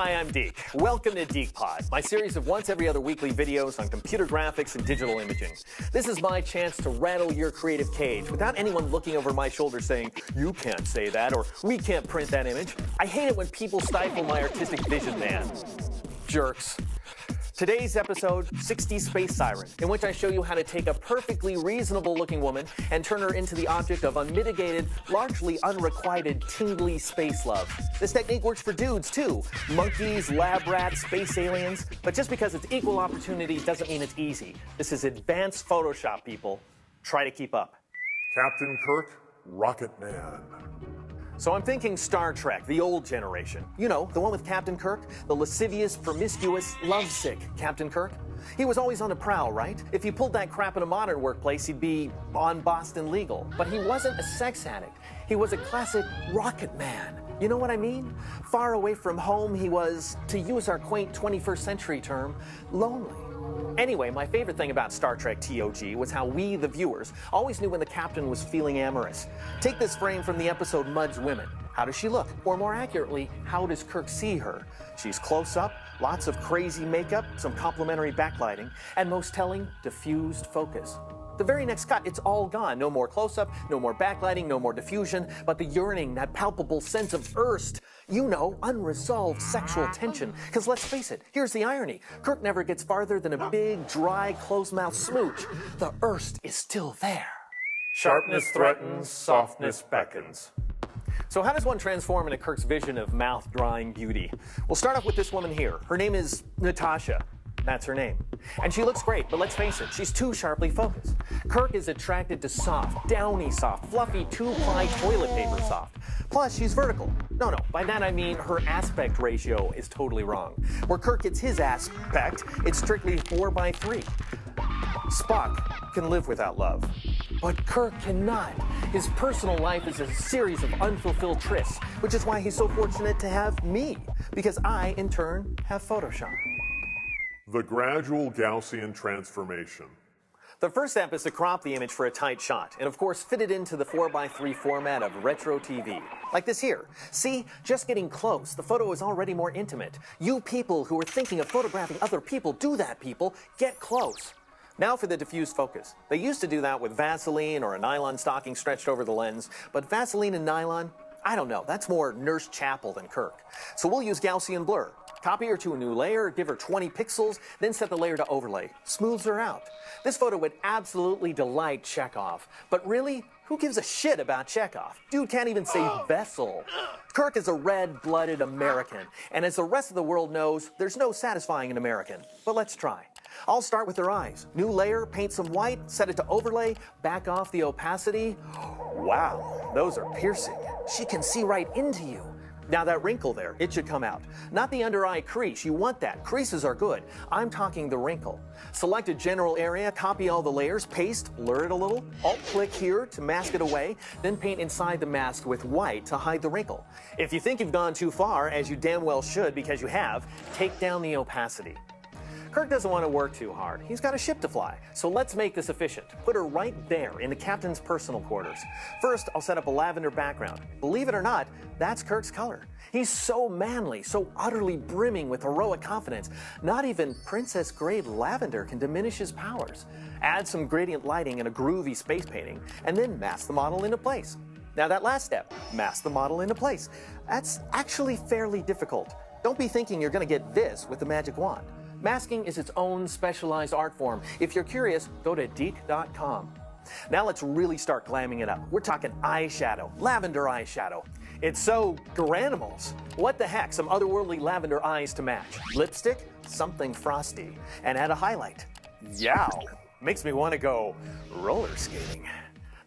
Hi, I'm Deke. Welcome to dekePod, my series of once every other weekly videos on computer graphics and digital imaging. This is my chance to rattle your creative cage without anyone looking over my shoulder saying, "You can't say that," or "We can't print that image." I hate it when people stifle my artistic vision, man. Jerks. Today's episode, 60 Space Siren, in which I show you how to take a perfectly reasonable-looking woman and turn her into the object of unmitigated, largely unrequited, tingly space love. This technique works for dudes, too. Monkeys, lab rats, space aliens. But just because it's equal opportunity doesn't mean it's easy. This is advanced Photoshop, people. Try to keep up. Captain Kirk, Rocket Man. So I'm thinking Star Trek, the old generation. You know, the one with Captain Kirk, the lascivious, promiscuous, lovesick Captain Kirk. He was always on the prowl, right? If you pulled that crap in a modern workplace, he'd be on Boston Legal. But he wasn't a sex addict. He was a classic rocket man. You know what I mean? Far away from home, he was, to use our quaint 21st century term, lonely. Anyway, my favorite thing about Star Trek TOG was how we, the viewers, always knew when the captain was feeling amorous. Take this frame from the episode Mud's Women. How does she look? Or more accurately, how does Kirk see her? She's close up, lots of crazy makeup, some complimentary backlighting, and most telling, diffused focus. The very next cut, it's all gone. No more close-up, no more backlighting, no more diffusion, but the yearning, that palpable sense of thirst. You know, unresolved sexual tension. Because let's face it, here's the irony. Kirk never gets farther than a big, dry, closed-mouth smooch. The thirst is still there. Sharpness threatens, softness beckons. So how does one transform into Kirk's vision of mouth-drying beauty? We'll start off with this woman here. Her name is Natasha. That's her name. And she looks great, but let's face it, she's too sharply focused. Kirk is attracted to soft, downy soft, fluffy, two-ply toilet paper soft. Plus, she's vertical. No, by that I mean her aspect ratio is totally wrong. Where Kirk gets his aspect, it's strictly 4:3. Spock can live without love, but Kirk cannot. His personal life is a series of unfulfilled trysts, which is why he's so fortunate to have me, because I, in turn, have Photoshop. The gradual Gaussian transformation. The first step is to crop the image for a tight shot, and of course fit it into the 4:3 format of retro TV. Like this here. See, just getting close, the photo is already more intimate. You people who are thinking of photographing other people, do that, people. Get close. Now for the diffused focus. They used to do that with Vaseline or a nylon stocking stretched over the lens, but Vaseline and nylon, I don't know, that's more Nurse Chapel than Kirk. So we'll use Gaussian blur. Copy her to a new layer, give her 20 pixels, then set the layer to overlay. Smooths her out. This photo would absolutely delight Chekhov. But really, who gives a shit about Chekhov? Dude can't even say vessel. Kirk is a red-blooded American, and as the rest of the world knows, there's no satisfying an American. But let's try. I'll start with her eyes. New layer, paint some white, set it to overlay, back off the opacity. Wow, those are piercing. She can see right into you. Now that wrinkle there, it should come out. Not the under eye crease, you want that. Creases are good. I'm talking the wrinkle. Select a general area, copy all the layers, paste, blur it a little, alt-click here to mask it away, then paint inside the mask with white to hide the wrinkle. If you think you've gone too far, as you damn well should because you have, take down the opacity. Kirk doesn't want to work too hard. He's got a ship to fly. So let's make this efficient. Put her right there in the captain's personal quarters. First, I'll set up a lavender background. Believe it or not, that's Kirk's color. He's so manly, so utterly brimming with heroic confidence. Not even princess-grade lavender can diminish his powers. Add some gradient lighting and a groovy space painting, and then mask the model into place. Now that last step, mask the model into place. That's actually fairly difficult. Don't be thinking you're going to get this with the magic wand. Masking is its own specialized art form. If you're curious, go to deke.com. Now let's really start glamming it up. We're talking eyeshadow, lavender eyeshadow. It's so granimals. What the heck, some otherworldly lavender eyes to match. Lipstick, something frosty, and add a highlight. Yow, makes me want to go roller skating.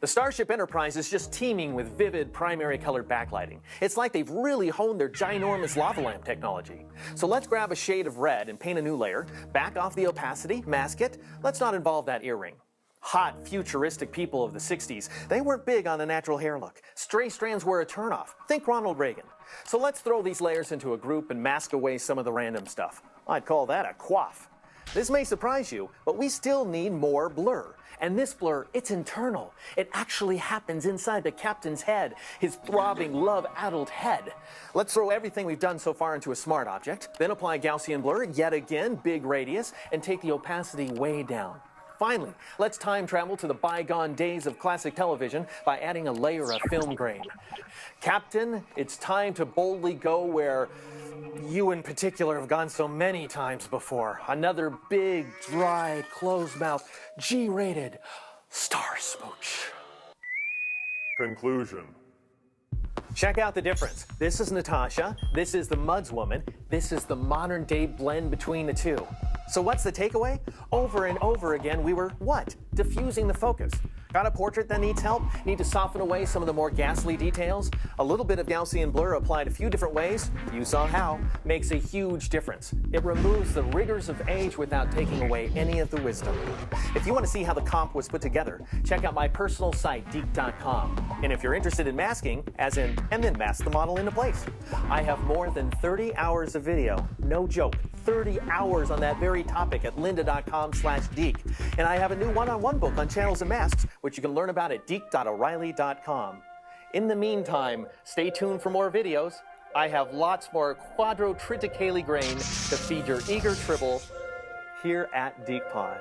The Starship Enterprise is just teeming with vivid primary colored backlighting. It's like they've really honed their ginormous lava lamp technology. So let's grab a shade of red and paint a new layer, back off the opacity, mask it. Let's not involve that earring. Hot, futuristic people of the 60s, they weren't big on the natural hair look. Stray strands were a turnoff. Think Ronald Reagan. So let's throw these layers into a group and mask away some of the random stuff. I'd call that a coif. This may surprise you, but we still need more blur. And this blur, it's internal. It actually happens inside the captain's head, his throbbing, love-addled head. Let's throw everything we've done so far into a smart object, then apply Gaussian blur, yet again, big radius, and take the opacity way down. Finally, let's time travel to the bygone days of classic television by adding a layer of film grain. Captain, it's time to boldly go where you in particular have gone so many times before. Another big, dry, closed-mouth, G-rated star smooch. Conclusion. Check out the difference. This is Natasha, this is the Muds woman, this is the modern-day blend between the two. So what's the takeaway? Over and over again, we were, what? Diffusing the focus. Got a portrait that needs help? Need to soften away some of the more ghastly details? A little bit of Gaussian blur applied a few different ways, you saw how, makes a huge difference. It removes the rigors of age without taking away any of the wisdom. If you want to see how the comp was put together, check out my personal site, dekePod. And if you're interested in masking, as in, and then mask the model into place, I have more than 30 hours of video, no joke, 30 hours on that very topic at lynda.com/deke. And I have a new one-on-one book on channels and masks, which you can learn about at deke.o'reilly.com. In the meantime, stay tuned for more videos. I have lots more quadrotriticale grain to feed your eager tribble here at dekePod.